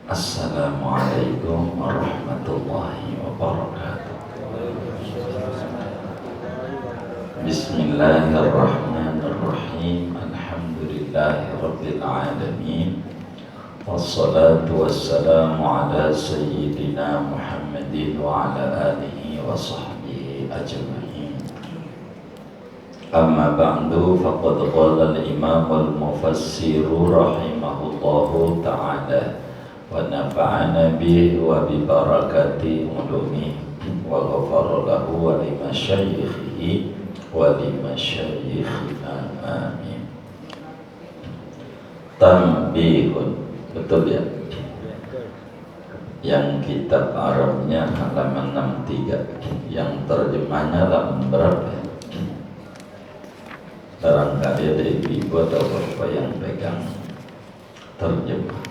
Assalamualaikum warahmatullahi wabarakatuh. Bismillahirrahmanirrahim. Alhamdulillahirabbil alamin. Wassalatu wassalamu ala sayyidina Muhammadin wa ala alihi wa sahbihi ajma'in. Amma ba'du, faqad qala al-imam al-mufassir rahimahullahu ta'ala wa nafa'ana bihi wa bi barakati ulumihi wa ghafara lahu wa li masyayikhihi wa li masyayikhina amin. Tanbihun, betul ya? Yang kitab Arabnya halaman 63, yang terjemahnya halaman berapa? Barangkali ada ibu atau bapak yang pegang terjemah.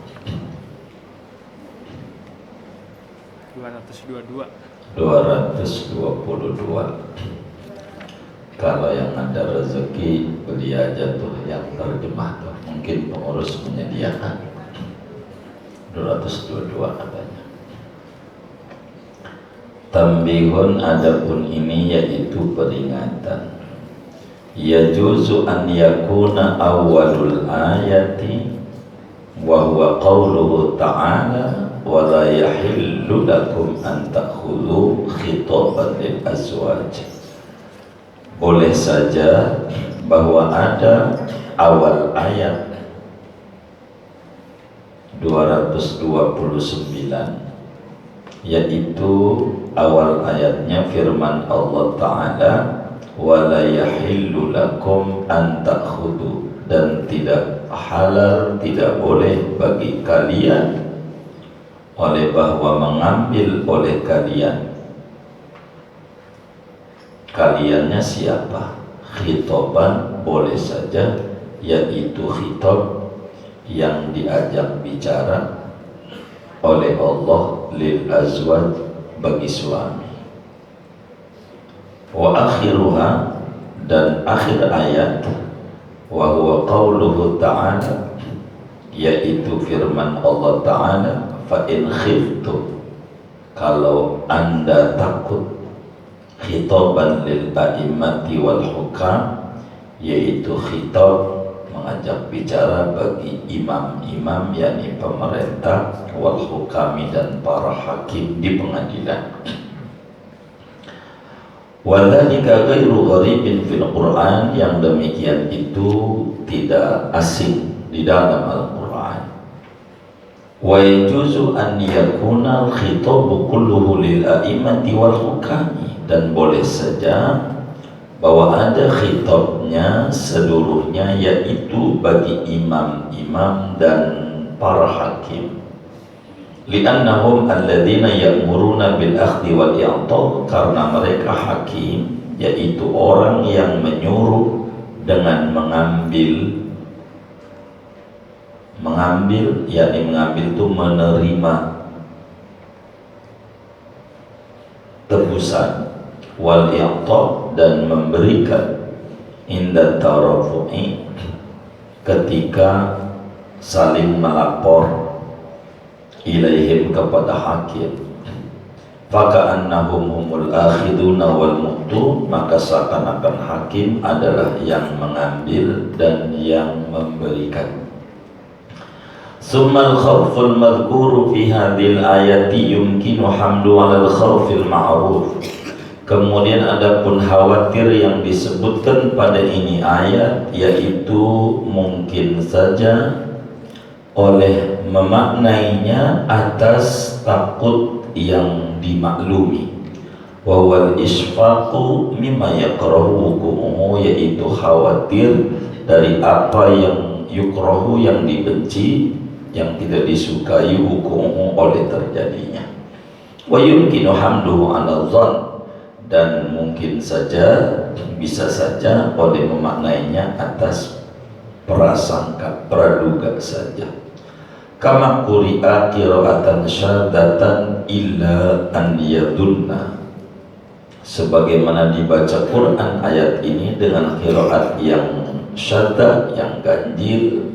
222. Kalau yang ada rezeki beli aja tuh yang terjemah tuh, mungkin pengurus menyediakan. 222 katanya. Tambihun, adapun ini yaitu peringatan. Yajuzu an yakuna awwalul ayati wa huwa qauluhu ta'ala wa la yahillu lakum an ta'khudhu khitaban lil azwaj. Boleh saja bahwa ada awal ayat 229, yaitu awal ayatnya firman Allah Ta'ala wa la yahillu lakum an ta'khudhu, dan tidak halal, tidak boleh bagi kalian oleh bahwa mengambil oleh kalian. Kaliannya siapa? Khitoban boleh saja, yaitu khitab yang diajak bicara oleh Allah lil azwaj, bagi suami. Wa akhiruha, dan akhir ayat wa huwa qauluhu ta'ala, yaitu firman Allah Ta'ala, fa in khiftum, kalau anda takut, khitaban lil a'immati wal hukam, yaitu khitab mengajak bicara bagi imam-imam, yakni pemerintah, wal hukami, dan para hakim di pengadilan. Wadzalika ghairu gharibin fil Qur'an, yang demikian itu tidak asing di dalam Al-Qur'an. Wa yajuzu an yakuna al-khitabu kulluhu lil a'immati wal hukami, dan boleh saja bahwa ada khitabnya seluruhnya, yaitu bagi imam-imam dan para hakim. Li'annahum alladzina ya'muruna bil akhdi wal i'ta, karena mereka hakim, yaitu orang yang menyuruh dengan mengambil, yakni mengambil itu menerima tebusan, wal i'ta, dan memberikan, inda tarafu'i, ketika saling melapor, ilaihim, kepada hakim. Faka'annahum humul akhiduna wal mu'tun, maka seakan-akan hakim adalah yang mengambil dan yang memberikan. Summal khawful madhkuru fi hadhil ayati yumkinu hamdu alal khawfil ma'ruf. Kemudian adapun khawatir yang disebutkan pada ini ayat, yaitu mungkin saja oleh memaknainya atas takut yang dimaklumi. Wa wal isfaqu mimma yakrahu wuqu'uhu, yaitu khawatir dari apa yang yukrahu, yang dibenci, yang tidak disukai, wuqu'uhu, oleh terjadinya. Wa yumkinu hamduhu 'ala dhann, dan mungkin saja, bisa saja oleh memaknainya atas prasangka, praduga saja. Kama quri'a qira'atan syadatan illa an yadunna, sebagaimana dibaca Quran ayat ini dengan qiraat yang syadda, yang ganjil,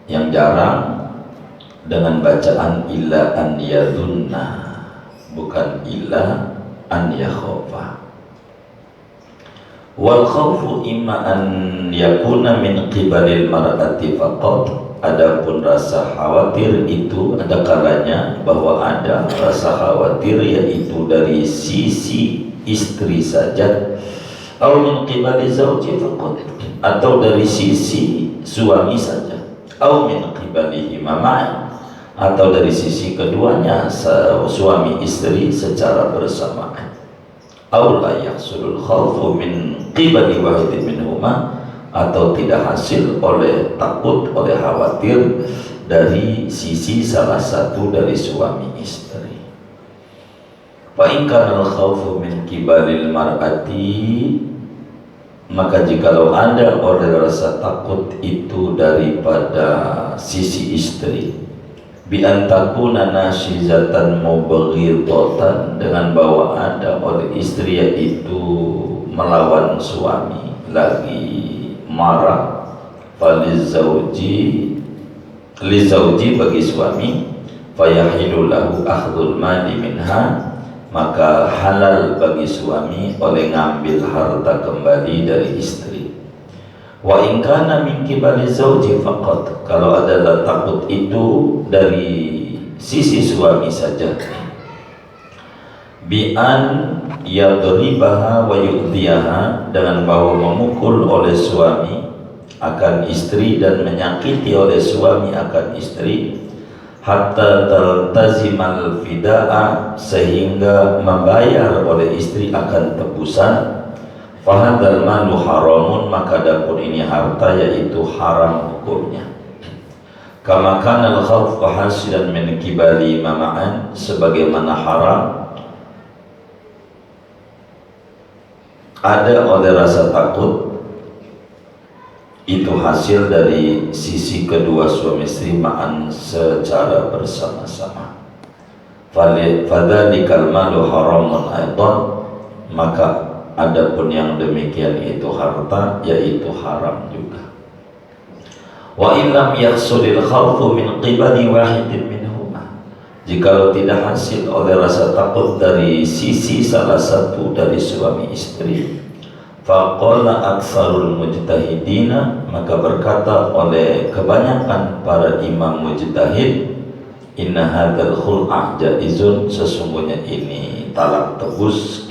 yang jarang, dengan bacaan illa an yadunna, bukan illa an yakhofa. Wal khawfu imma an yakuna min qibalil mar'ati faqat. Adapun rasa khawatir itu ada kalanya bahwa ada rasa khawatir yaitu dari sisi istri saja, atau min qibali zawji faqat, atau dari sisi suami saja, atau min qibalihi ma'an, atau dari sisi keduanya suami istri secara bersamaan. Aw la yahsulul khawfu min qibali wahidin minhuma, atau tidak hasil oleh takut, oleh khawatir dari sisi salah satu dari suami istri. Fa in kana al-khawfu min qibalil mar'ati, maka jikalau ada oleh rasa takut itu daripada sisi istri, bi antakuna nasyizatan mubaghidatan, dengan bahwa ada oleh istri yaitu melawan suami, lagi marah, falizauji lizauji bagi suami, fayahilu lahu akhdul mali minha, maka halal bagi suami oleh ngambil harta kembali dari istri. Wa in kana min qibali zauji faqat, kalau adalah takut itu dari sisi suami saja, bi an yadribaha wa yu'dhiyaha, dengan bahwa memukul oleh suami akan istri dan menyakiti oleh suami akan istri, hatta taltazimal fida'a, sehingga membayar oleh istri akan tebusan, fahadal malu haramun, maka dapun ini harta yaitu haram hukumnya. Kama kana al-khawf hasilan min qibali mama'an, sebagaimana haram ada oleh rasa takut itu hasil dari sisi kedua suami istri ma'an secara bersama-sama. Fadzalikal malu haramun aidan, maka adapun yang demikian itu harta yaitu haram juga. Wa illam yahsulil khawfu min qibali wahidin minhuma, jikalau tidak hasil oleh rasa takut dari sisi salah satu dari suami istri, faqala aktsarul mujtahidina, maka berkata oleh kebanyakan para imam mujtahid, inna hadzal khul'a jaizun, sesungguhnya ini talak tebus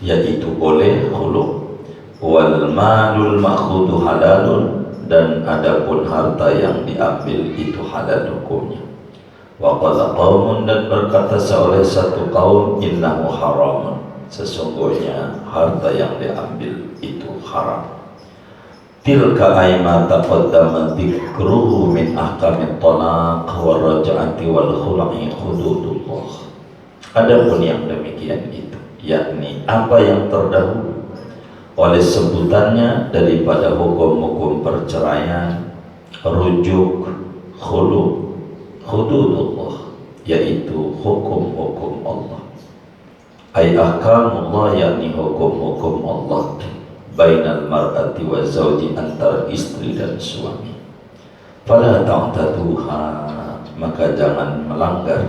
yaitu boleh khulu', wal malul ma'khudhu halalun, dan adapun harta yang diambil itu halal hukumnya. Wa qala qaumun, dan berkata seoleh satu kaum, innahu haramun, sesungguhnya harta yang diambil itu haram. Tilka ayma taqaddama dzikruhu min ahkamit talaq war raj'ati wal khul'i hududullah. Adapun yang demikian itu, yakni apa yang terdahulu oleh sebutannya daripada hukum-hukum perceraian, rujuk, khulu, hududullah, yaitu hukum-hukum Allah. Ay ahkamullah, yakni hukum-hukum Allah, bainal mar'ati wa zawji, antara istri dan suami. Fala ta'taduha, maka jangan melanggar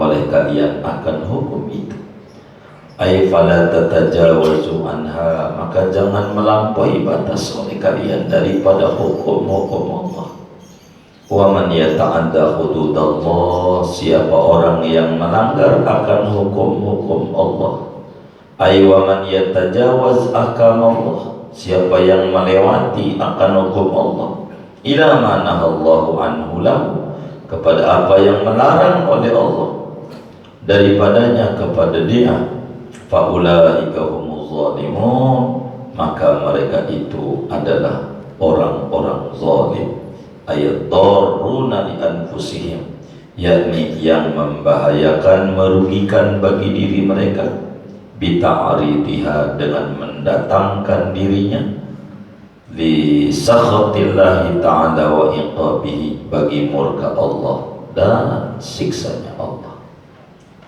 oleh kalian akan hukum itu. Ay fala tatajawazu anha, maka jangan melampaui batas oleh kalian daripada hukum-hukum Allah. Wa man yata'adda hududallah, siapa orang yang melanggar akan hukum-hukum Allah. Ay wa man yatajawaz ahkamallah, siapa yang melewati akan hukum Allah. Ila ma nahallahu anhu lahu, kepada apa yang melarang oleh Allah daripadanya kepada dia. Faulaika humuz zalimun, maka mereka itu adalah orang-orang zalim. Ayat darruna li anfusihim, yakni yang membahayakan, merugikan bagi diri mereka, bita'aridiha, dengan mendatangkan dirinya, li sakhatillahi ta'ala wa iqabihi, bagi murka Allah dan siksanya Allah.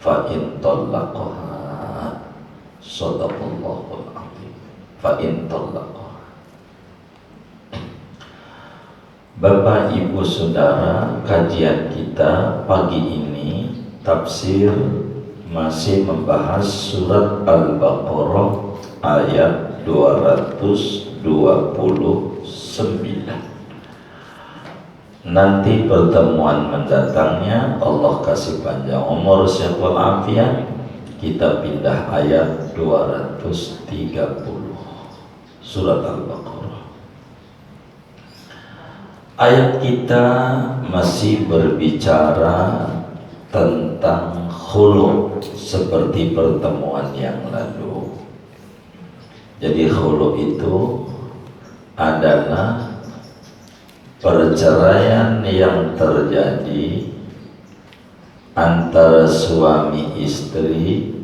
Fa in talaqaha, sadaqallahul azim, fa in talaqaha, Bapak Ibu Saudara, kajian kita pagi ini tafsir masih membahas surat Al-Baqarah ayat 229. Nanti pertemuan mendatangnya Allah kasih panjang umur sehat walafiat, kita pindah ayat 230 surat Al-Baqarah. Ayat kita masih berbicara tentang khulu seperti pertemuan yang lalu. Jadi khulu itu adalah perceraian yang terjadi antara suami istri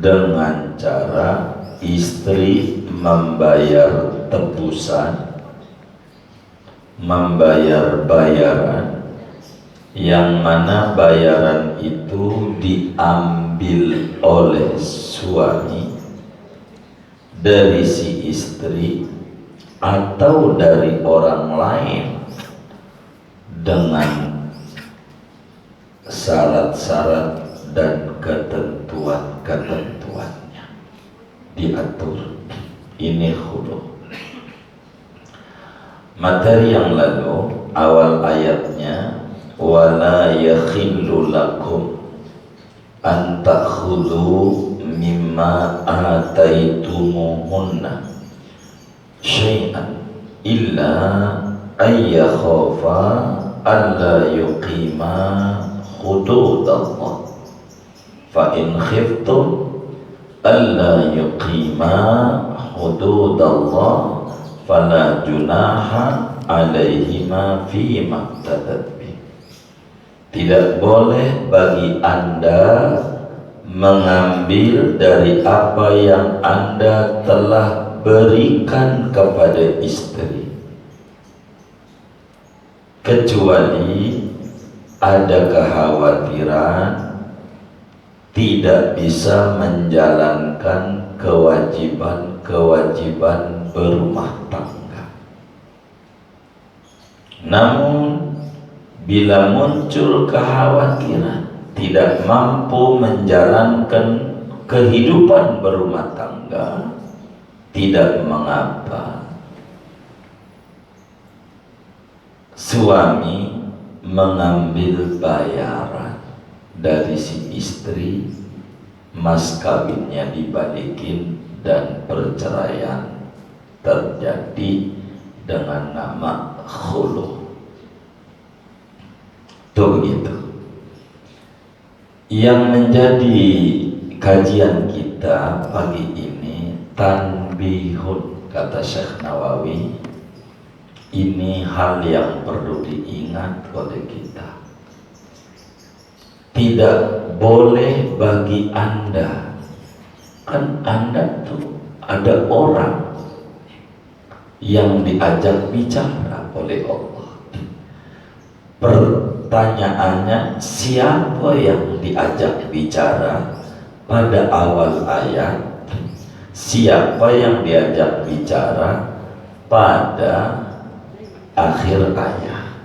dengan cara istri membayar tebusan, membayar bayaran, yang mana bayaran itu diambil oleh suami dari si istri atau dari orang lain dengan syarat-syarat dan ketentuan-ketentuannya diatur. Ini khulu. Materi yang lalu awal ayatnya, wala yakhillu lakum an ta'khudhu mimma ataitumuhunna syai'an illa ayyakhafa alla yuqima hududallah fa in khiftum alla yuqima hududallah fala junaha alaihima fima tadabbi. Tidak boleh bagi Anda mengambil dari apa yang Anda telah berikan kepada istri, kecuali ada kekhawatiran tidak bisa menjalankan kewajiban-kewajiban berumah tangga. Namun bila muncul kekhawatiran tidak mampu menjalankan kehidupan berumah tangga, tidak mengapa suami mengambil bayaran dari si istri, mas kawinnya dibalikin dan perceraian terjadi dengan nama khulu. Tuh begitu. Yang menjadi kajian kita pagi ini tanbihun, kata Syekh Nawawi, ini hal yang perlu diingat oleh kita. Tidak boleh bagi Anda, kan Anda tuh ada orang yang diajak bicara oleh Allah. Pertanyaannya, siapa yang diajak bicara pada awal ayat? Siapa yang diajak bicara pada akhir ayat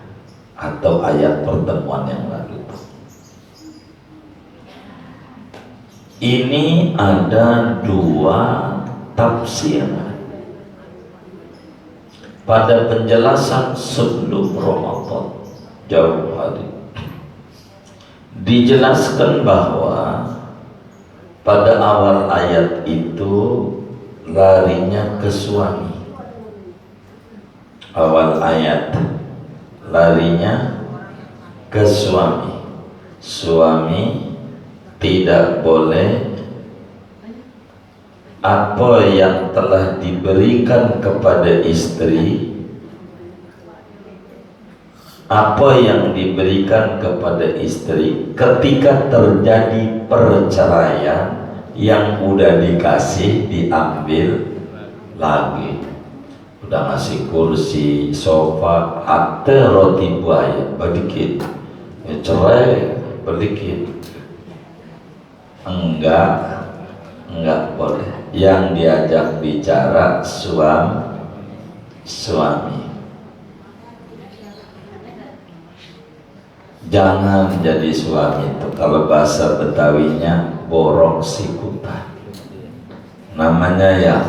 atau ayat pertemuan yang lalu? Ini ada dua tafsiran. Pada penjelasan sebelum Ramadan jauh hari dijelaskan bahwa pada awal ayat itu larinya ke suami. Awal ayat larinya ke suami. Suami tidak boleh apa yang telah diberikan kepada istri, apa yang diberikan kepada istri ketika terjadi perceraian, yang udah dikasih diambil lagi. Udah ngasih kursi, sofa, atau roti buaya, balikin. Ya cerai, balikin. Enggak boleh. Yang diajak bicara suami. Jangan jadi suami itu, kalau bahasa Betawinya borok sikutan. Namanya ya,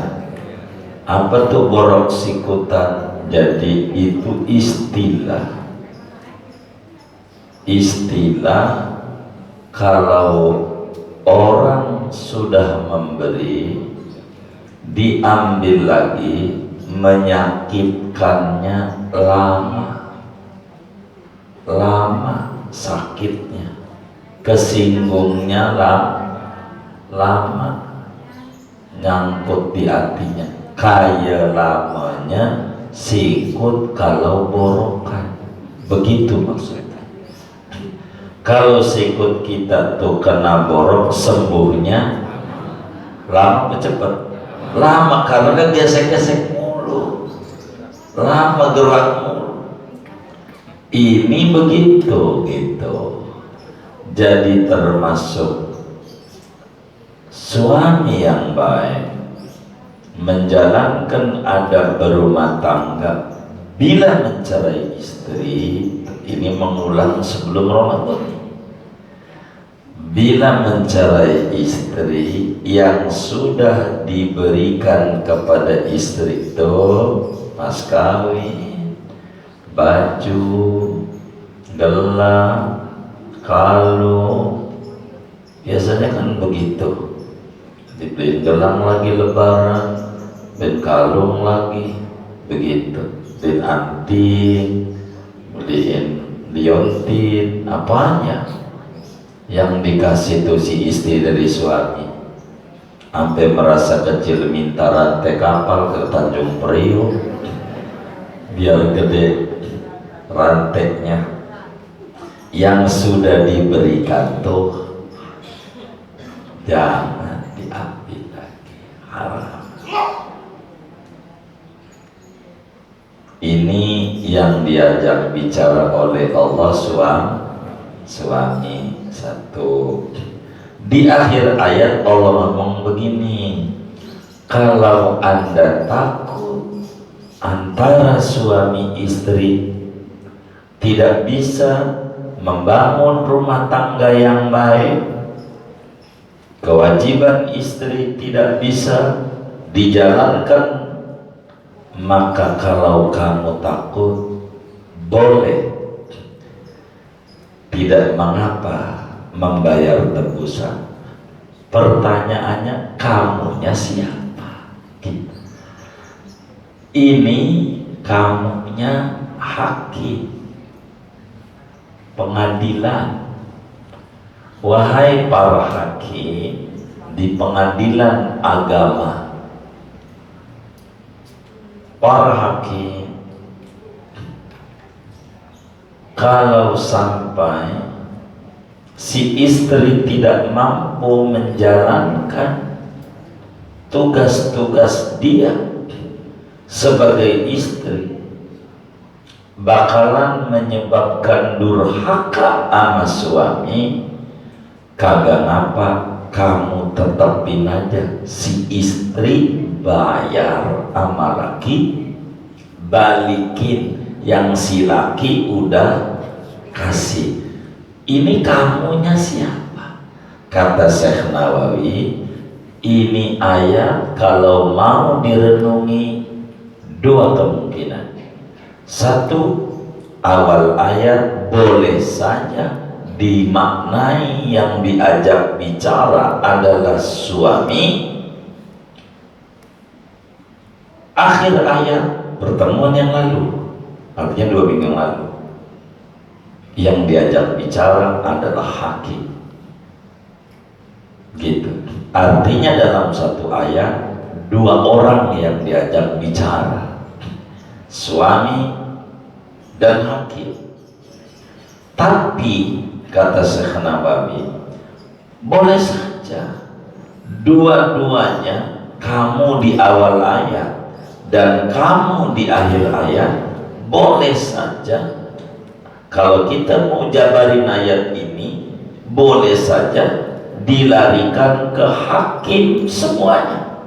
apa tuh borok sikutan? Jadi itu istilah kalau orang sudah memberi, diambil lagi, menyakitkannya lama sakitnya, kesinggungnya lama, nyangkut di hatinya, kayak lamanya sikut kalau borokan. Begitu maksudnya. Kalau sikut kita tuh kena borok, sembuhnya lama apa cepat? Lama, karena kan gesek-gesek mulu, lama gerak mulu. Ini begitu gitu. Jadi termasuk suami yang baik menjalankan adab berumah tangga bila mencerai istri. Ini mengulang sebelum Ramadan. Bila mencerai istri, yang sudah diberikan kepada istri itu mas kawin, baju, gelang, kalung, biasanya kan begitu. Dibeliin gelang lagi lebaran, beliin kalung lagi, begitu. Beliin anting, beliin liontin, apanya yang dikasih tuh si istri dari suami, sampai merasa kecil minta rantai kapal ke Tanjung Priok biar gede rantainya. Yang sudah diberikan tuh jangan diambil lagi, haram. Ini yang diajak bicara oleh Allah suami. Satu, di akhir ayat Allah ngomong begini, kalau Anda takut antara suami istri tidak bisa membangun rumah tangga yang baik, kewajiban istri tidak bisa dijalankan, maka kalau kamu takut, boleh, tidak mengapa membayar tebusan. Pertanyaannya, kamunya siapa? Ini kamunya hakim, pengadilan. Wahai para hakim di pengadilan agama, para hakim, kalau sampai si istri tidak mampu menjalankan tugas-tugas dia sebagai istri, bakalan menyebabkan durhaka sama suami, kagak ngapa kamu tetepin aja si istri, bayar sama laki, balikin yang si laki udah kasih. Ini kamunya siapa? Kata Syekh Nawawi, ini ayat kalau mau direnungi dua kemungkinan. Satu, awal ayat boleh saja dimaknai yang diajak bicara adalah suami. Akhir ayat pertemuan yang lalu, artinya 2 minggu yang lalu, yang diajak bicara adalah hakim. Gitu. Artinya dalam satu ayat 2 orang yang diajak bicara, suami dan hakim. Tapi kata Syekh Nawawi, boleh saja dua-duanya, kamu di awal ayat dan kamu di akhir ayat, boleh saja. Kalau kita mau jabarin ayat ini, boleh saja dilarikan ke hakim semuanya,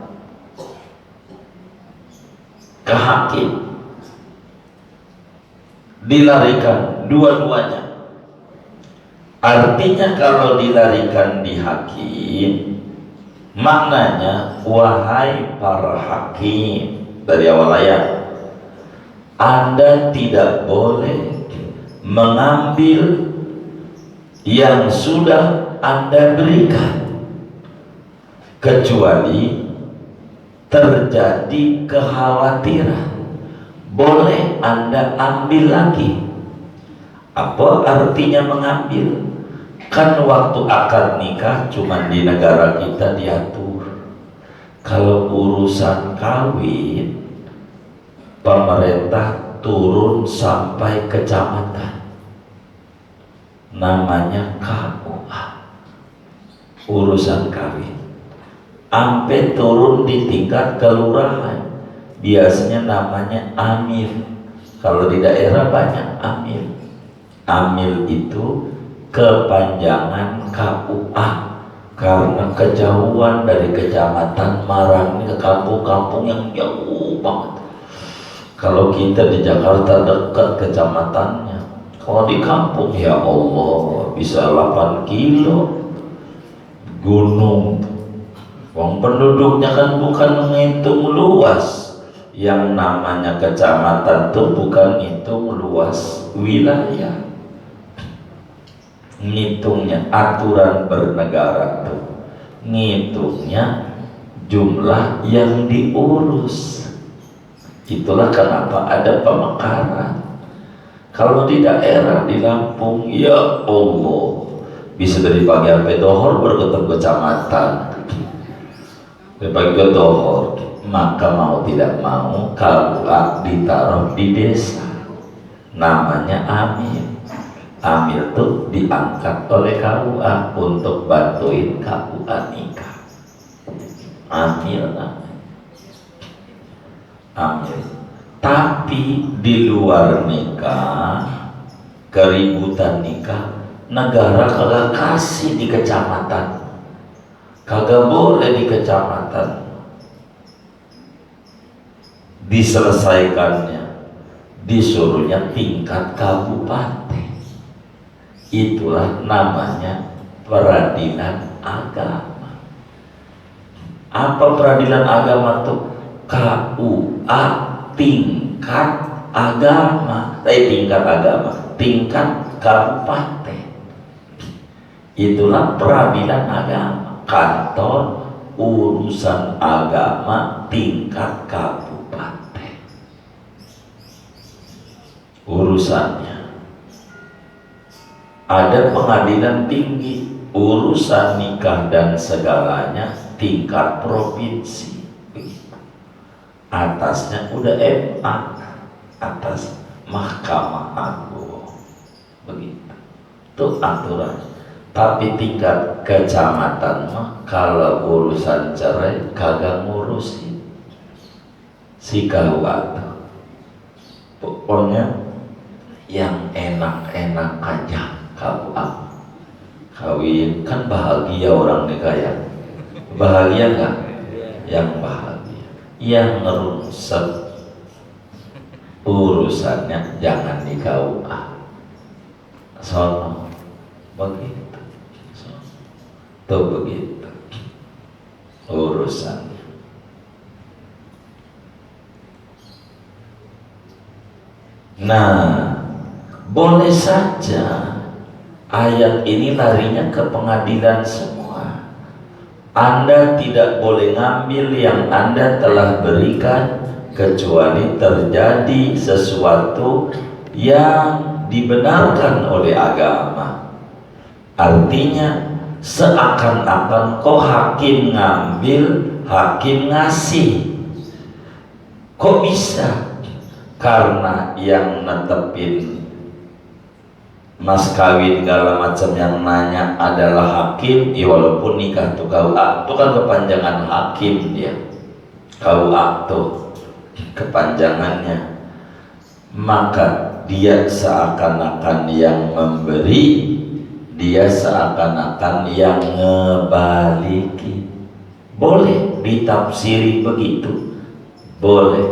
ke hakim, dilarikan dua-duanya. Artinya kalau dilarikan di hakim, maknanya wahai para hakim, dari awal ayat, Anda tidak boleh mengambil yang sudah Anda berikan kecuali terjadi kekhawatiran. Boleh Anda ambil lagi. Apa artinya mengambil? Kan waktu akad nikah cuma di negara kita diatur. Kalau urusan kawin, pemerintah turun sampai kecamatan, namanya KUA, urusan kawin. Sampai turun di tingkat kelurahan, biasanya namanya amil. Kalau di daerah banyak amil. Amil itu kepanjangan KUA, karena kejauhan dari kecamatan Marang ke kampung-kampung yang jauh banget. Kalau kita di Jakarta dekat kecamatannya, kalau di kampung ya Allah bisa 8 kilo gunung. Wong penduduknya kan bukan menghitung luas. Yang namanya kecamatan tuh bukan hitung luas wilayah, ngitungnya aturan bernegara tuh ngitungnya jumlah yang diurus. Itulah kenapa ada pemekaran. Kalau di daerah, di Lampung, ya Allah, bisa dari pagi sampai dohor baru ketemu kecamatan, dari pagi ke dohor. Maka mau tidak mau KUA ditaruh di desa, namanya amil. Amil tuh diangkat oleh KUA untuk bantuin KUA nikah. Amil namanya. Amil. Tapi di luar nikah, keributan nikah, negara kagak kasih di kecamatan, kagak boleh di kecamatan. Diselesaikannya, disuruhnya tingkat kabupaten. Itulah namanya peradilan agama. Apa peradilan agama tuh? KUA tingkat agama, tingkat agama, tingkat kabupaten. Itulah peradilan agama, kantor urusan agama tingkat kabupaten. Urusannya ada pengadilan tinggi, urusan nikah dan segalanya tingkat provinsi. Atasnya udah MA, atas Mahkamah Agung, begitu. Itu aturan. Tapi tingkat kecamatan mah kalau urusan cerai kagak ngurusin si KUA. Pokoknya yang enak-enak aja KUA. Kawin kan bahagia orang nikah ya. Bahagia nggak? Yang bahagia. Yang ngerusak urusannya jangan di KUA. Sono begitu. Tuh begitu urusannya. Nah, boleh saja ayat ini larinya ke pengadilan semua. Anda tidak boleh ngambil yang Anda telah berikan kecuali terjadi sesuatu yang dibenarkan oleh agama. Artinya seakan-akan kok hakim ngambil, hakim ngasih. Kok bisa? Karena yang netepin mas kawin segala macam yang nanya adalah hakim, ya walaupun nikah tuh KUA, itu kan kepanjangan hakim dia. KUA tuh kepanjangannya. Maka dia seakan-akan yang memberi, dia seakan-akan yang ngebaliki. Boleh ditafsiri begitu, boleh,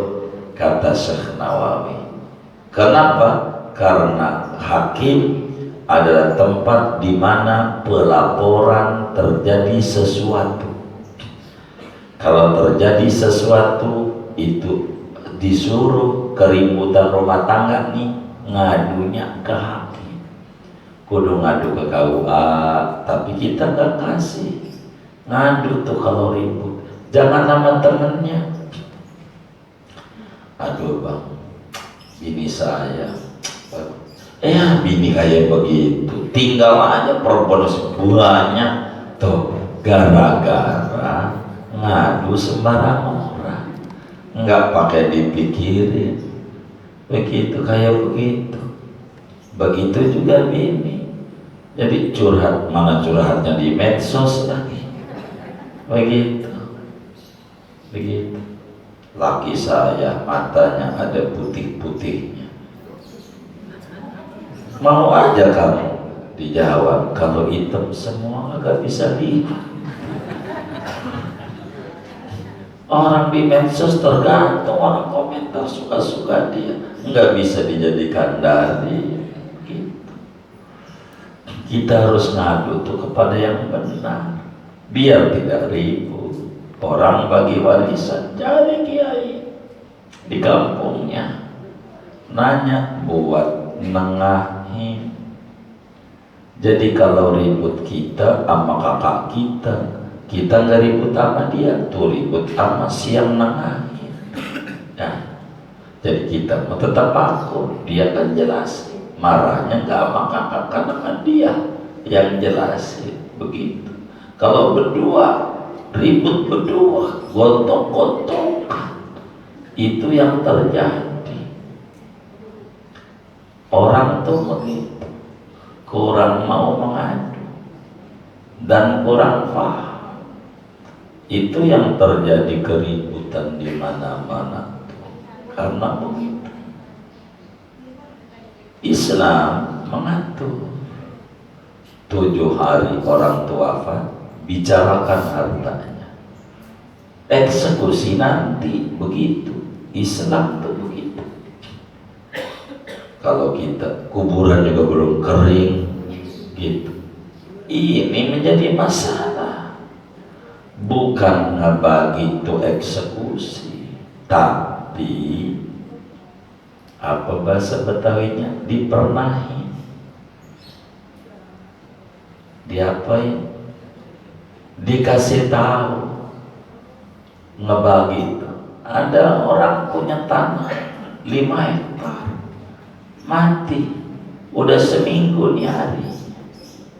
kata Syekh Nawawi. Kenapa? Karena hakim adalah tempat di mana pelaporan terjadi sesuatu. Kalau terjadi sesuatu itu disuruh keributan rumah tangga nih, ngadunya ke hakim. Kudu ngadu ke KUA, tapi kita gak kasih. Ngadu tuh kalau ribut, jangan nama temennya. Aduh bang, bini saya, bini kayak begitu, tinggal aja perempuan sebuahnya tuh, gara-gara ngadu sembarang orang, nggak pakai dipikirin, begitu kayak begitu. Begitu juga bini, jadi curhat, mana curhatnya di medsos lagi, begitu. Laki saya matanya ada putih-putihnya, mau aja kamu dijawab, kalau hitam semua agak bisa lihat. Orang di medsos tergantung orang komentar suka-suka dia, nggak bisa dijadikan dalil gitu. Kita harus ngadu tuh kepada yang benar biar tidak ribut. Orang bagi warisan cari kiai di kampungnya, nanya buat nengahin. Jadi kalau ribut kita sama kakak kita nggak ribut sama dia, tuh ribut sama siang nengahin. Nah, jadi kita mau tetap akur, dia kan jelasin. Marahnya nggak sama kakak, karena dia yang jelasin begitu. Kalau berdua ribut berdua, gontok-gontokan, itu yang terjadi. Orang tuh begitu, kurang mau mengadu dan kurang paham. Itu yang terjadi keributan di mana-mana karena begitu. Islam mengatur 7 hari orang tua wafat, bicarakan hartanya. Eksekusi nanti begitu. Islam tuh begitu. Kalau kita kuburan juga belum kering gitu, ini menjadi masalah. Bukan ngebagi itu eksekusi, tapi apa bahasa Betawinya, dipernahi, diapain, dikasih tahu. Ngebagi itu, ada orang punya tanah 5 hektar, mati udah seminggu nih hari,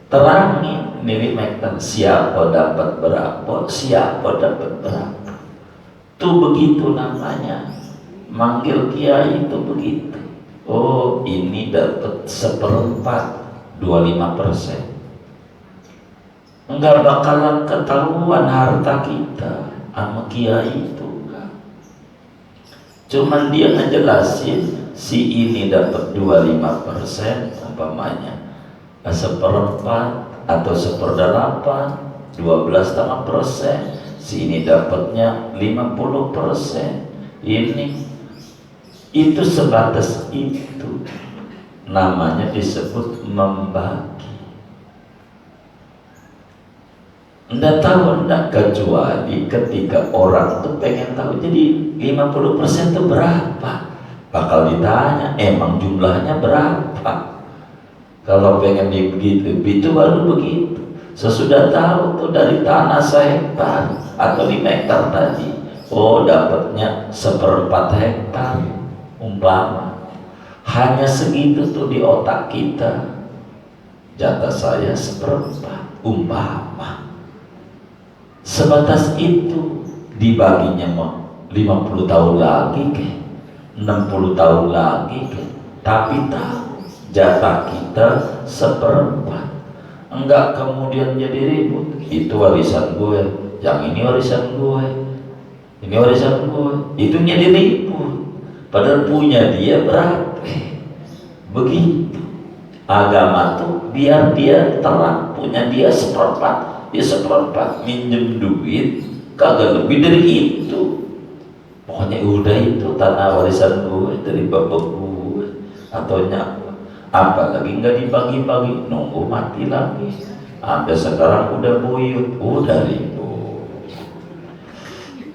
terangin nih 5 hektar, siapa dapat berapa, siapa dapat berapa. Tuh begitu namanya manggil kiai itu begitu. Oh, ini dapat 1/4, 25%. Enggak bakalan ketahuan harta kita sama kiai itu enggak. Cuman dia ngejelasin si ini dapat 25% umpamanya, 1/4 atau 1/8, 12,5%. Si ini dapatnya 50%. Ini itu sebatas itu, namanya disebut membagi. Nggak tahu, nggak, kecuali ketika orang tuh pengen tahu, jadi 50% itu berapa, bakal ditanya emang jumlahnya berapa. Kalau pengen begitu, itu baru begitu. Sesudah tahu tuh dari tanah sehektar atau 5 hektar tadi, oh dapatnya 1/4 hektar umpama, hanya segitu tuh di otak kita, jatah saya 1/4 umpama. Sebatas itu, dibaginya mau 50 tahun lagi ke 60 tahun lagi ke, tapi tahu jatah kita 1/4. Enggak kemudian jadi ribut, itu warisan gue, yang ini warisan gue, ini warisan gue, itu jadi ribut, padahal punya dia berapa. Begitu agama tuh, biar dia terang, punya dia 1/4, dia 1/4, minjem duit kagak lebih dari itu. Pokoknya udah itu tanah warisan gue dari bapak gue atau nyawa. apalagi nggak dibagi-bagi, nunggu mati lagi. Sampai sekarang udah buyut, udah ribut.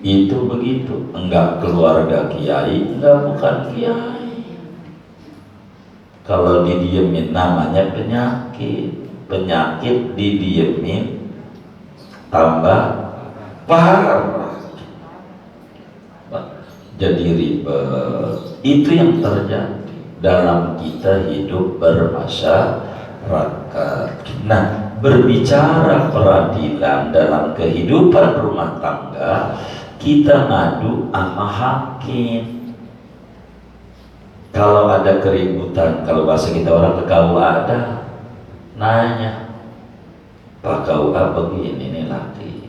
Itu begitu, enggak keluarga kiai, enggak bukan kiai. Kalau didiemin namanya penyakit, penyakit didiemin tambah parah, jadi ribet. Itu yang terjadi dalam kita hidup bermasyarakat. Nah, berbicara peradilan dalam kehidupan rumah tangga, kita ngadu sama hakim. Kalau ada keributan, kalau bahasa kita orang ke KUA ada, nanya, Pak KUA begini nih laki,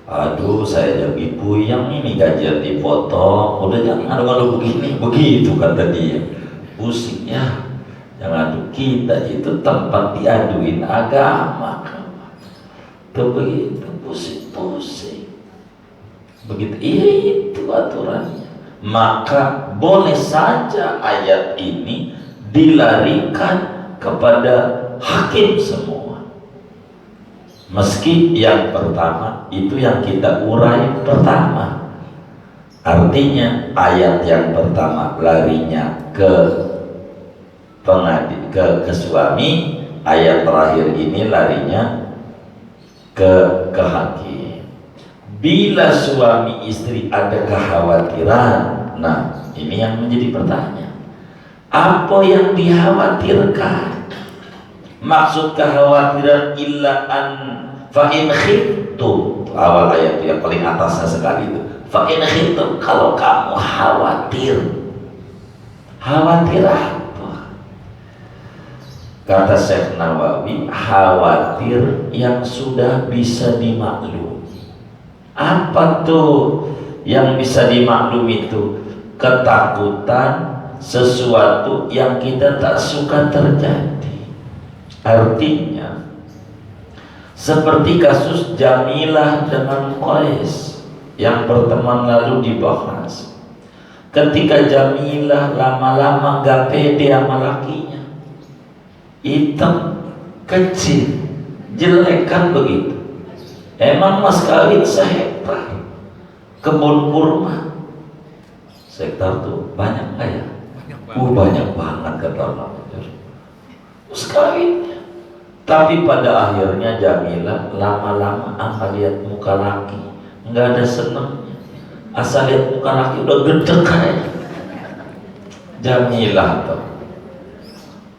aduh saya jadi puyeng ini gajian dipotong, udah jangan adu begini, begitu kata dia, pusing ya. Yang adu kita itu tempat diaduin agama, tuh begitu pusing-pusing, begitu itu aturannya. Maka boleh saja ayat ini dilarikan kepada hakim semua, meski yang pertama itu yang kita urai pertama. Artinya ayat yang pertama larinya ke ke suami, ayat terakhir ini larinya ke hakim. Bila suami istri ada kekhawatiran, nah ini yang menjadi pertanyaan, apa yang dikhawatirkan? Maksud kekhawatiran illa an fa in khiftum, awal ayat yang paling atasnya sekali itu, fa in khiftum, kalau kamu khawatir apa? Kata Syekh Nawawi, khawatir yang sudah bisa dimaklumi. Apa tuh yang bisa dimaklumi itu? Ketakutan sesuatu yang kita tak suka terjadi. Artinya seperti kasus Jamilah dengan Qais yang pertemuan lalu dibahas. Ketika Jamilah lama-lama gak pede sama lakinya, hitam, kecil, jelek kan begitu. Emang mas kawin sehektar kebun kurma, sektar tuh banyak nggak ya? Banyak banget kata orang. Mas kawinnya, tapi pada akhirnya Jamilah lama-lama lihat muka laki nggak ada senengnya. Asal lihat muka laki udah gede kayak Jamilah tuh.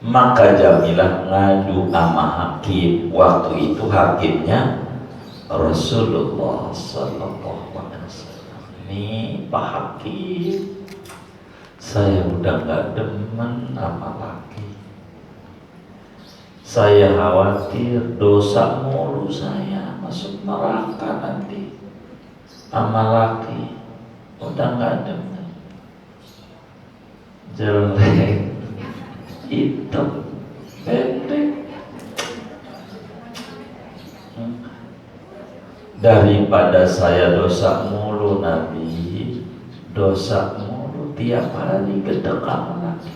Maka Jamilah ngadu sama hakim. Waktu itu hakimnya Rasulullah Sallallahu Alaihi Wasallam. Nih Pak Hakim, saya udah gak demen sama laki. Saya khawatir dosa mulu, saya masuk neraka nanti sama laki. Udah gak demen, jelek, hitam, pendek. Daripada saya dosa mulu Nabi, dosa mulu tiap hari gedekam lagi.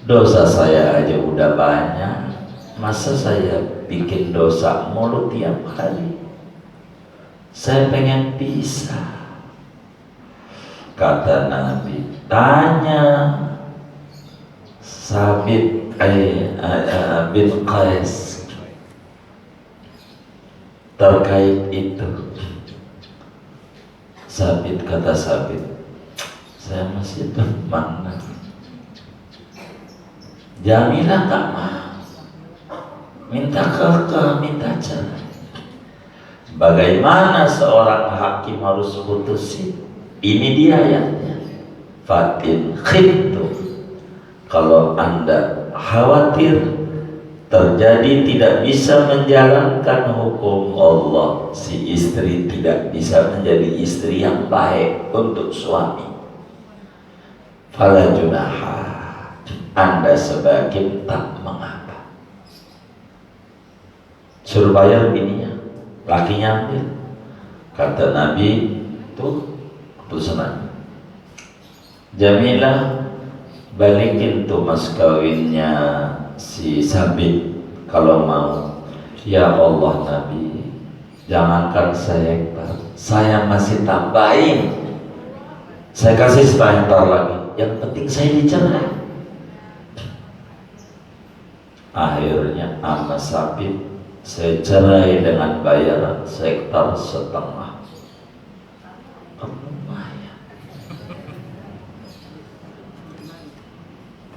Dosa saya aja udah banyak, masa saya bikin dosa mulu tiap hari? Saya pengen pisah. Kata Nabi, tanya Sabit bin Qais terkait itu. Sabit, kata Sabit, saya masih demen. Jamilah gak mau, minta kekeh, minta cerai. Bagaimana seorang hakim harus putusin? Ini dia ayatnya, fatin khiftum, kalau anda khawatir terjadi tidak bisa menjalankan hukum Allah, si istri tidak bisa menjadi istri yang baik untuk suami, fala junaha, anda sebagai tak mengapa. Suruh bayar bininya, lakinya ambil. Kata Nabi, tuh keputusan Jamilah balikin tuh mas kawinnya si Sabit kalau mau. Ya Allah Nabi, jangankan sehektar, saya masih tambahin, saya kasih setahun lagi, yang penting saya dicerai. Akhirnya sama Sabit saya cerai dengan bayaran sekitar setengah. Lumayan.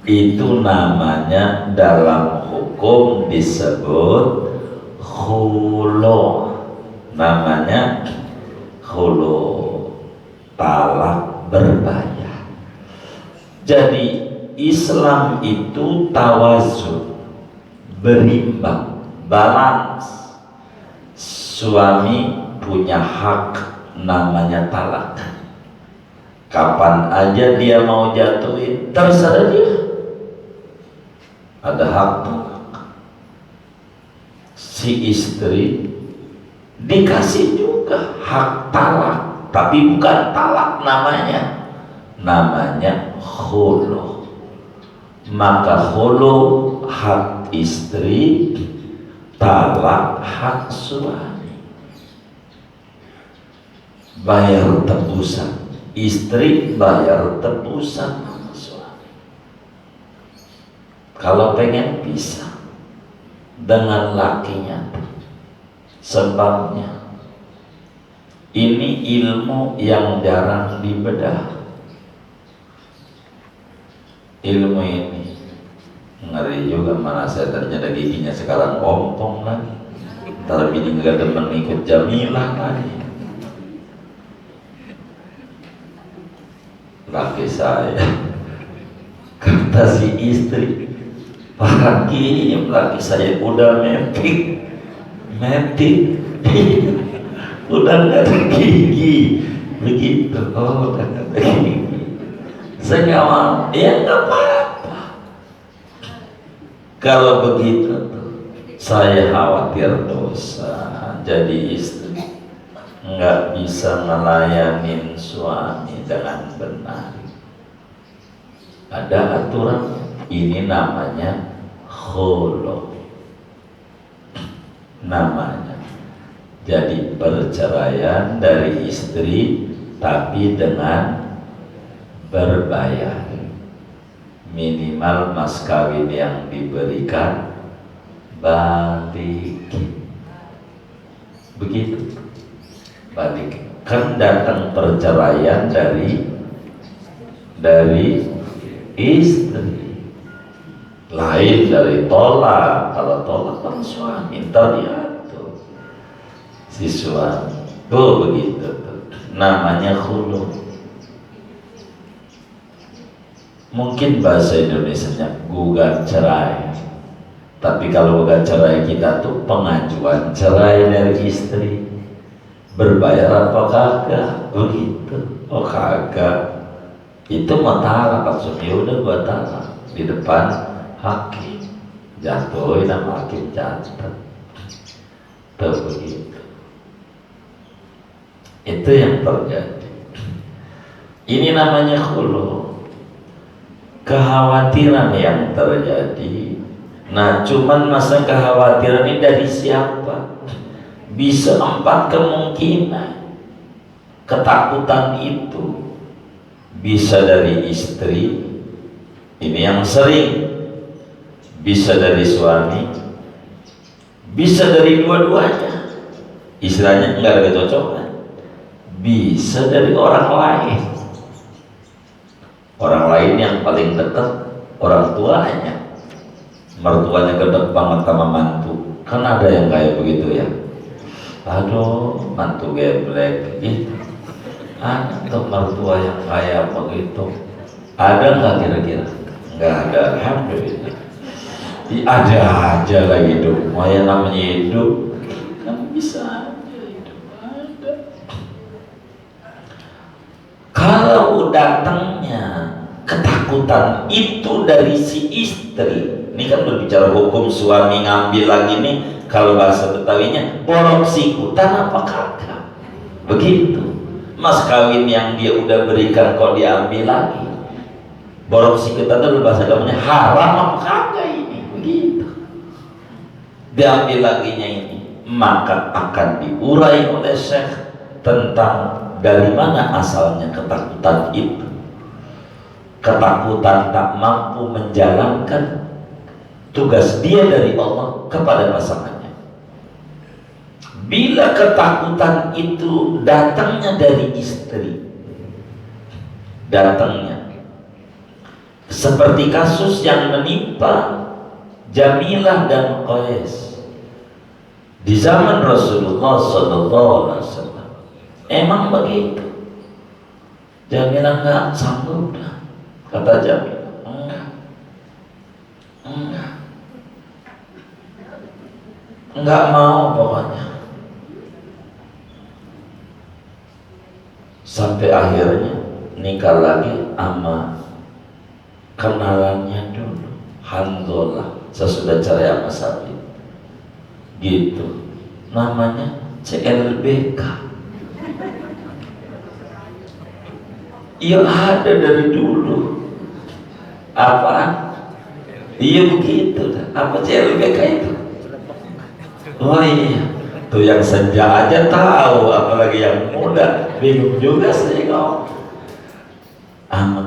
Itu namanya dalam hukum disebut khulu. Namanya khulu, talak berbayar. Jadi Islam itu tawazun, berimbang, balance. Suami punya hak namanya talak. Kapan aja dia mau jatuhin, terserah dia. Ada hak talak. Si istri dikasih juga hak talak, tapi bukan talak namanya. Namanya khulu. Maka khulu hak istri, talak hak suami. Bayar tebusan, istri bayar tebusan sama suami. Kalau pengen pisah dengan lakinya, sebabnya ini ilmu yang jarang dibedah. Ilmu ini ngeri juga, mana saya ternyata giginya sekarang ompong lagi, ntar bini gak demen ikut jamilah lagi. Laki saya kata si istri, Pak Hakim, laki saya udah metik udah gak ada gigi begitu. Oh, udah gak ada gigi. Saya nggak mau, ya nggak apa-apa. Kalau begitu saya khawatir dosa jadi istri, nggak bisa ngelayanin suami dengan benar. Ada aturan, ini namanya khulu. Namanya jadi perceraian dari istri, tapi dengan berbayar. Minimal mas kawin yang diberikan balikin. Begitu, balikin. Kan datang perceraian dari istri, lain dari tolak. Kalau tolak kan suami, ntar diatur si suami. Tuh begitu tuh. Namanya khulu. Mungkin bahasa Indonesianya gugat cerai, tapi kalau gugat cerai kita tuh pengajuan cerai dari istri. Berbayar apa kagak? Begitu. Oh kagak, itu mau talak langsung. Ya udah gua talak di depan hakim, jatuhin sama hakim catat. Tuh begitu. Itu yang terjadi. Ini namanya khulu. Kekhawatiran yang terjadi. Nah, cuman masa kekhawatiran ini dari siapa? Bisa 4 kemungkinan. Ketakutan itu bisa dari istri, ini yang sering, bisa dari suami, bisa dari dua-duanya, istilahnya enggak ada kecocokan, bisa dari orang lain. Orang lain yang paling dekat orang tuanya, mertuanya gede banget sama mantu. Kan ada yang kayak begitu ya. Aduh, mantu geblek gitu. Ada mertua yang kayak begitu. Ada nggak kira-kira? Nggak ada, alhamdulillah. Ada aja lah hidup. Mau yang namanya hidup kan bisa aja hidup ada. Kalau datangnya ketakutan itu dari si istri, ini kan berbicara hukum suami ngambil lagi nih, kalau bahasa Betawinya borok sikutan apa kagak, begitu. Mas kawin yang dia udah berikan kok diambil lagi, Borok sikutan itu bahasa agamanya haram apa kagak ini, begitu. Diambil laginya ini, maka akan diurai oleh Syekh tentang dari mana asalnya ketakutan itu. Ketakutan tak mampu menjalankan tugas dia dari Allah kepada pasangannya. Bila ketakutan itu datangnya dari istri, datangnya seperti kasus yang menimpa Jamilah dan Qais di zaman Rasulullah SAW. Emang begitu. Jamilah nggak sanggup dah, kata Jamilah. Enggak mau pokoknya. Sampai akhirnya nikah lagi sama kenalannya dulu, Handolah, sesudah cerai sama Sabit. Gitu. Namanya CLBK. Iya ada dari dulu. Apa? Iya begitu. Apa CLBK itu? Oh iya, tuh yang senja aja tahu, apalagi yang muda bingung juga sih kau.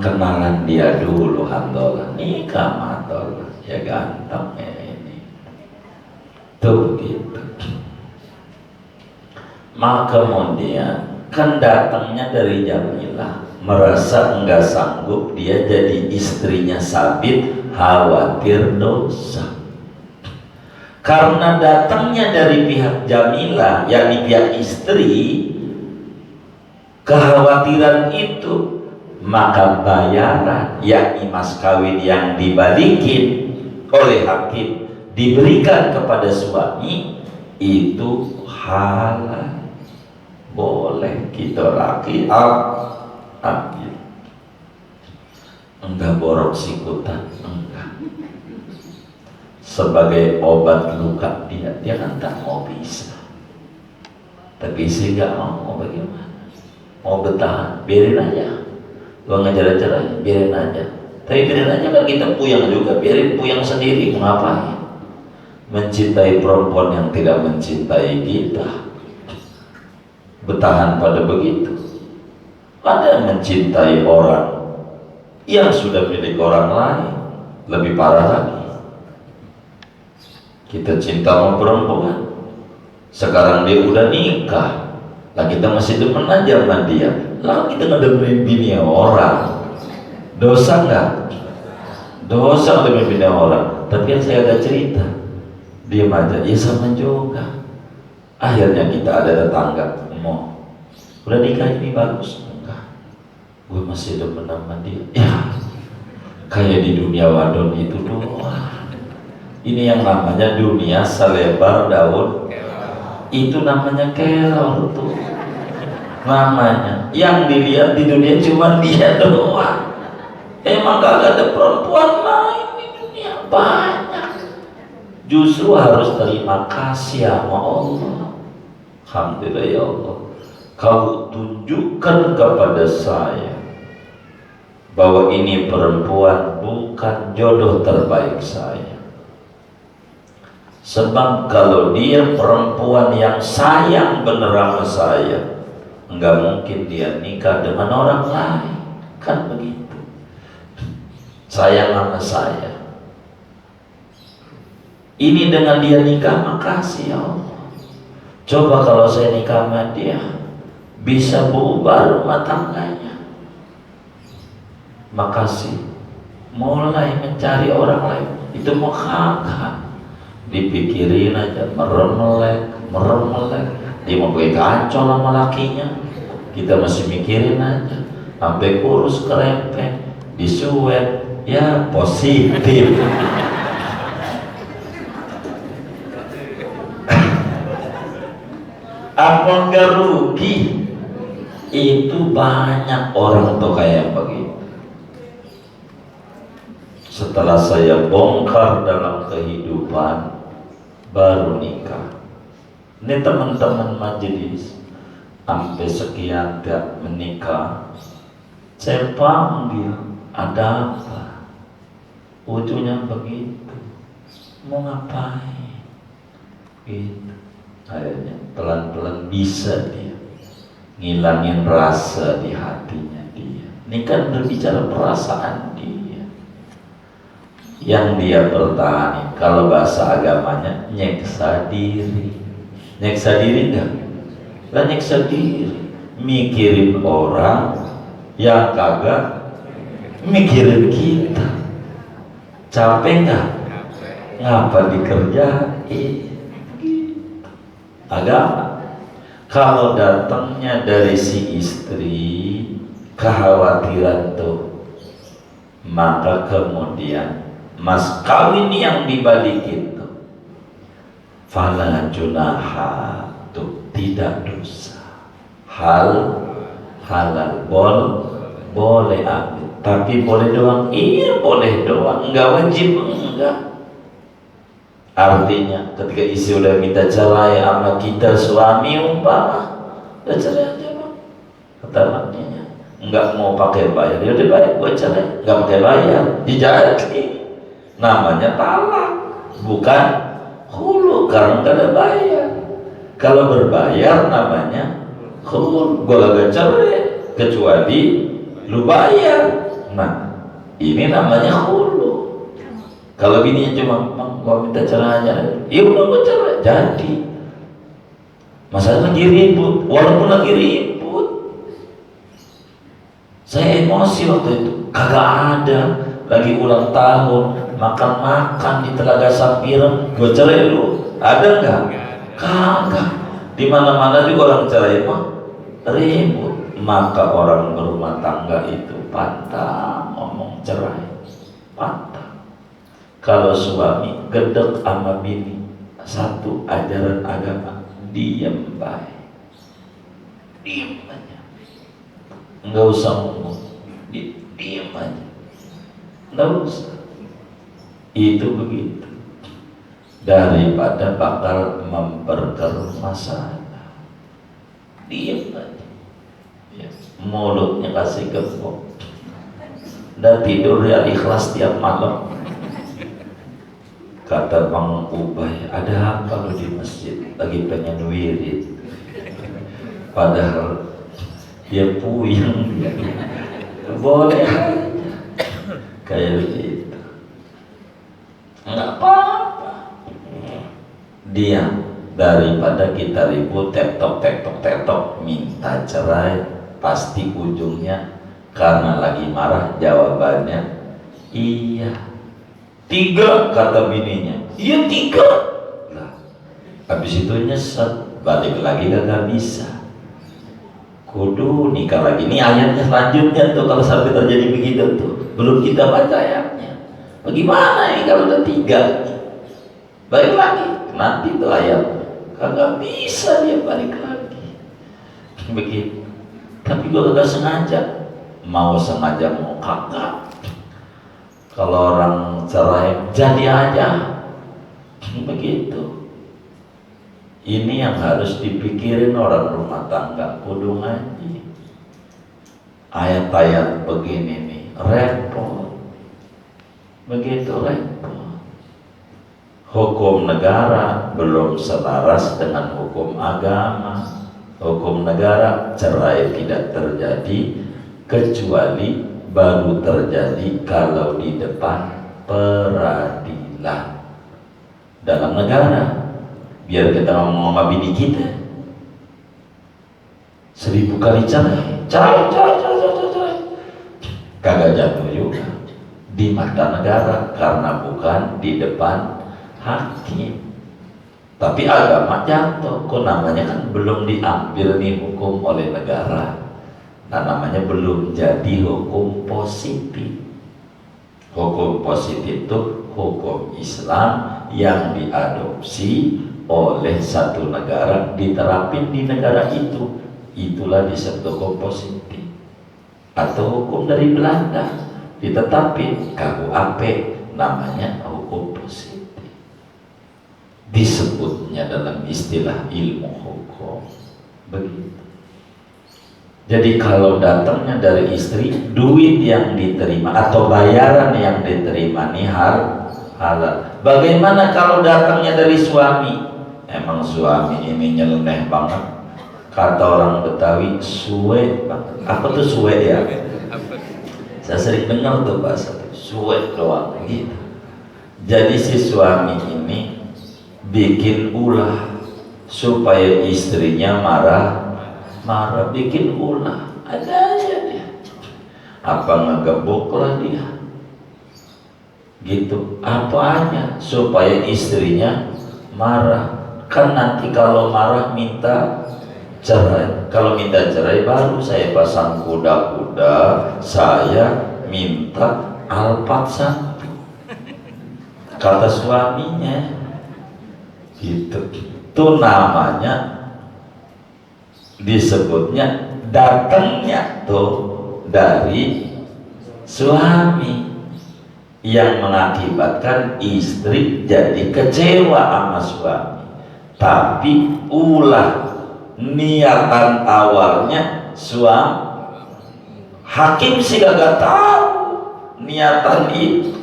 Kenalan dia dulu, Handolah, nikah Handolah, ya ganteng ya ini. Tuh begitu. Maka kemudian kan datangnya dari Jamilah, merasa enggak sanggup dia jadi istrinya Sabit, khawatir dosa. Karena datangnya dari pihak Jamilah, yakni pihak istri, kekhawatiran itu, maka bayaran, yakni mas kawin yang dibalikin oleh hakim diberikan kepada suami, itu halal, boleh kita laki ambil. Enggak borok sikutan, enggak. Sebagai obat luka dia kan tak mau bisa, tapi istri nggak mau bagaimana? Mau bertahan, biarin aja. Gua ngajar-ajar, biarin aja. Tapi biarin aja kan kita puyang juga, biarin puyang sendiri, mau ngapain? Mencintai perempuan yang tidak mencintai kita, bertahan pada begitu. Ada mencintai orang yang sudah milik orang lain, lebih parah lagi. Kita cinta sama perempuan, sekarang dia udah nikah, lah kita masih demen aja sama dia, lah kita ngedemenin bini orang, dosa nggak? Dosa ngedemenin bini orang. Tapi kan saya ada cerita, diam aja, ya sama juga. Akhirnya kita ada tetangga, mau udah nikah ini bagus, enggak, gue masih demen sama dia. Ya kayak di dunia wadon itu doang. Ini yang namanya dunia selebar daun, itu namanya kelor tuh namanya. Yang dilihat di dunia cuma dia doang. Emang gak ada perempuan lain di dunia, banyak. Justru harus terima kasih sama Allah. Alhamdulillah ya Allah, kau tunjukkan kepada saya bahwa ini perempuan bukan jodoh terbaik saya. Sebab kalau dia perempuan yang sayang bener sama saya, enggak mungkin dia nikah dengan orang lain, kan begitu. Sayang sama saya, ini dengan dia nikah, makasih ya Allah. Coba kalau saya nikah sama dia, bisa bubar rumah tangganya. Makasih. Mulai mencari orang lain, itu mau kakak. Dipikirin aja, merem-melek, dia mau pakai kacau sama lakinya, kita masih mikirin aja, sampai kurus kerempeng, disuet, ya positif. Apa enggak rugi? Itu banyak orang tuh kayak begitu. Setelah saya bongkar dalam kehidupan, baru nikah. Ini teman-teman majelis sampai sekian gak menikah, saya panggil, ada apa? ujungnya begitu, mau ngapain gitu. Akhirnya pelan-pelan bisa dia ngilangin rasa di hatinya dia. Ini kan berbicara perasaan dia yang dia pertahani. Kalau bahasa agamanya nyeksa diri. Nyeksa diri enggak? Lah nyeksa diri, mikirin orang yang kagak mikirin kita. Capek nggak? Ngapa dikerjain? Agama kalau datangnya dari si istri kekhawatiran tuh, maka kemudian mas kawin yang dibalikin tuh fala junaha tuh tidak dosa, halal boleh ambil, tapi boleh doang. Iya boleh doang, nggak wajib enggak. Artinya ketika istri udah minta cerai sama kita suami umpama, udah cerai aja bang, kata maknya nggak mau pakai bayar, ya udah baik gue cerai, nggak pakai bayar, dijadi namanya talak, bukan hulu karena nggak ada bayar. Kalau berbayar namanya hulu, gue gak cerai kecuali lu bayar. Nah ini namanya hulu. Kalau bininya cuma gua minta cerai aja, ya udah gua cerai, jadi masalah lagi ribut, walaupun lagi ribut, saya emosi waktu itu, kagak ada lagi ulang tahun, makan di Telaga Sampiran, gua cerai lu, ada nggak? Kagak. Di mana-mana juga orang cerai mah ribut, maka orang berumah tangga itu pantang ngomong cerai, pantang. Kalau suami gedek sama bini satu ajaran agama, diam baik, diam aja, nggak usah ngomong, diam aja, nggak usah. Itu begitu, daripada bakal memperkeruh masalah, diam aja ya. Mulutnya kasih gembok dan tidur ya ikhlas tiap malam. Kata Bang Ubay, ada apa lu di masjid? Lagi pengen wirid. Padahal dia puyeng. Boleh aja. Kayak begitu. Enggak apa-apa. Dia daripada kita ribut tektok minta cerai, pasti ujungnya karena lagi marah jawabannya iya. 3 kata bininya, iya 3. Nah, habis itu nyesek, balik lagi gak bisa. Kudu nikah lagi. Ini ayatnya selanjutnya tuh, kalau sampai terjadi begitu tuh, belum kita baca ayatnya. Bagaimana ya kalau udah 3? Balik lagi, nanti tuh ayat, kagak bisa dia balik lagi. Begitu. Tapi gua kagak sengaja, mau sengaja mau kagak. Kalau orang cerai jadi aja begitu. Ini yang harus dipikirin orang rumah tangga, kudu ngaji. Ayat-ayat begini nih repot, begitu repot. Hukum negara belum selaras dengan hukum agama. Hukum negara cerai tidak terjadi kecuali baru terjadi kalau di depan peradilan dalam negara. Biar kita ngomong sama bini kita 1000 kali cerai, kagak jatuh juga di mata negara karena bukan di depan hakim. Tapi agama jatuh, kok namanya kan belum diambil nih hukum oleh negara. Nah namanya belum jadi hukum positif. Hukum positif itu hukum Islam yang diadopsi oleh satu negara, diterapin di negara itu. Itulah disebut hukum positif. Atau hukum dari Belanda ditetapin KUHP, namanya hukum positif. Disebutnya dalam istilah ilmu hukum begitu. Jadi kalau datangnya dari istri, duit yang diterima atau bayaran yang diterima nih halal. Bagaimana kalau datangnya dari suami? Emang suami ini nyeleneh banget. Kata orang Betawi, suwe banget. Apa tuh suwe ya? Saya sering dengar tuh bahasa suwe doang gitu. Jadi si suami ini bikin ulah supaya istrinya marah, bikin ulah. Ada aja dia. Apa ngegebuklah dia? Gitu. Apanya supaya istrinya marah? Kan nanti kalau marah minta cerai. Kalau minta cerai baru saya pasang kuda-kuda, saya minta Alphard 1. Kata suaminya gitu. Itu namanya disebutnya datangnya tuh dari suami yang mengakibatkan istri jadi kecewa sama suami. Tapi ulah niatan awalnya suami, hakim sih gak tahu niatan itu.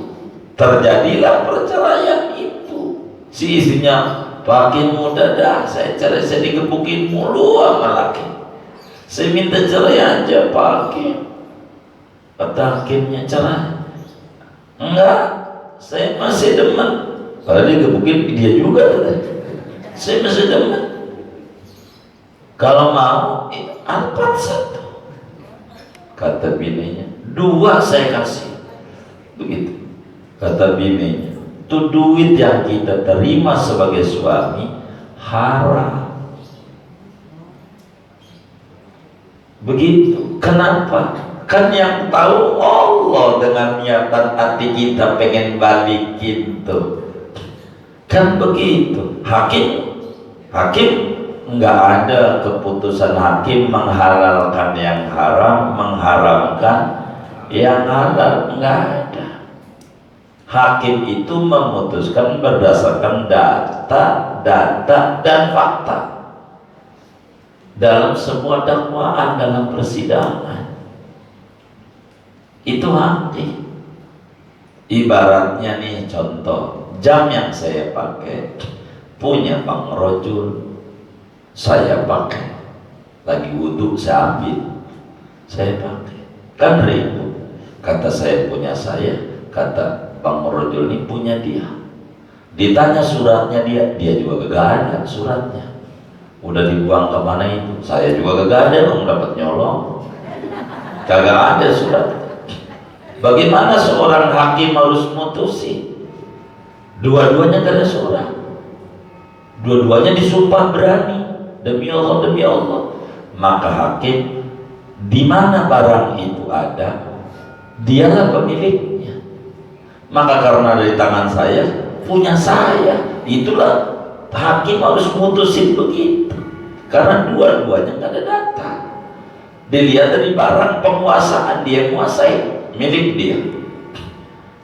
Terjadilah perceraian itu. Si istrinya, Pak Hakim udah dah, saya cerai, saya digebukin mulu sama laki. Saya minta cerai aja Pak Hakim. Kata hakimnya, cerai. Enggak, saya masih demen. Kalau dia gebukin dia juga tuh. Saya masih demen. Kalau mau Alphard 1. Kata bininya, 2 saya kasih. Begitu. Kata bininya, itu duit yang kita terima sebagai suami haram. Begitu. Kenapa? Kan yang tahu Allah dengan niatan hati kita pengen balikin tuh. Kan begitu. Hakim nggak ada keputusan hakim menghalalkan yang haram, mengharamkan yang halal, nggak ada. Hakim itu memutuskan berdasarkan data dan fakta dalam sebuah dakwaan, dalam persidangan. Itu hakim. Ibaratnya nih contoh, jam yang saya pakai punya Bang Rojul, saya pakai, lagi wudhu saya ambil, saya pakai, kan ribut. Kata saya punya saya, kata Bang Rojul ini punya dia. Ditanya suratnya dia juga gak ada suratnya. Udah dibuang kemana itu? Saya juga gak ada dong, dapat nyolong. Kagak ada surat. Bagaimana seorang hakim harus mutusin? Dua-duanya gak ada surat. Dua-duanya disumpah berani demi Allah. Maka hakim, di mana barang itu ada, dialah pemiliknya. Maka karena dari tangan saya, punya saya, itulah hakim harus mutusin begitu. Karena dua-duanya nggak ada data. Dilihat dari barang penguasaan, dia menguasai, milik dia.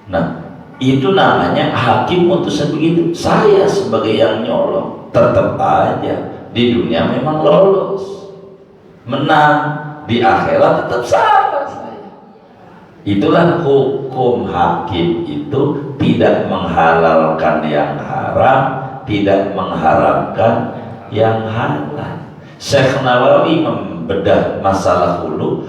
Nah, itu namanya hakim mutusin begitu. Saya sebagai yang nyolong, tetap aja di dunia memang lolos, menang, di akhirat tetap salah. Itulah hukum hakim itu, tidak menghalalkan yang haram, tidak mengharamkan yang halal. Syekh Nawawi membedah masalah hulu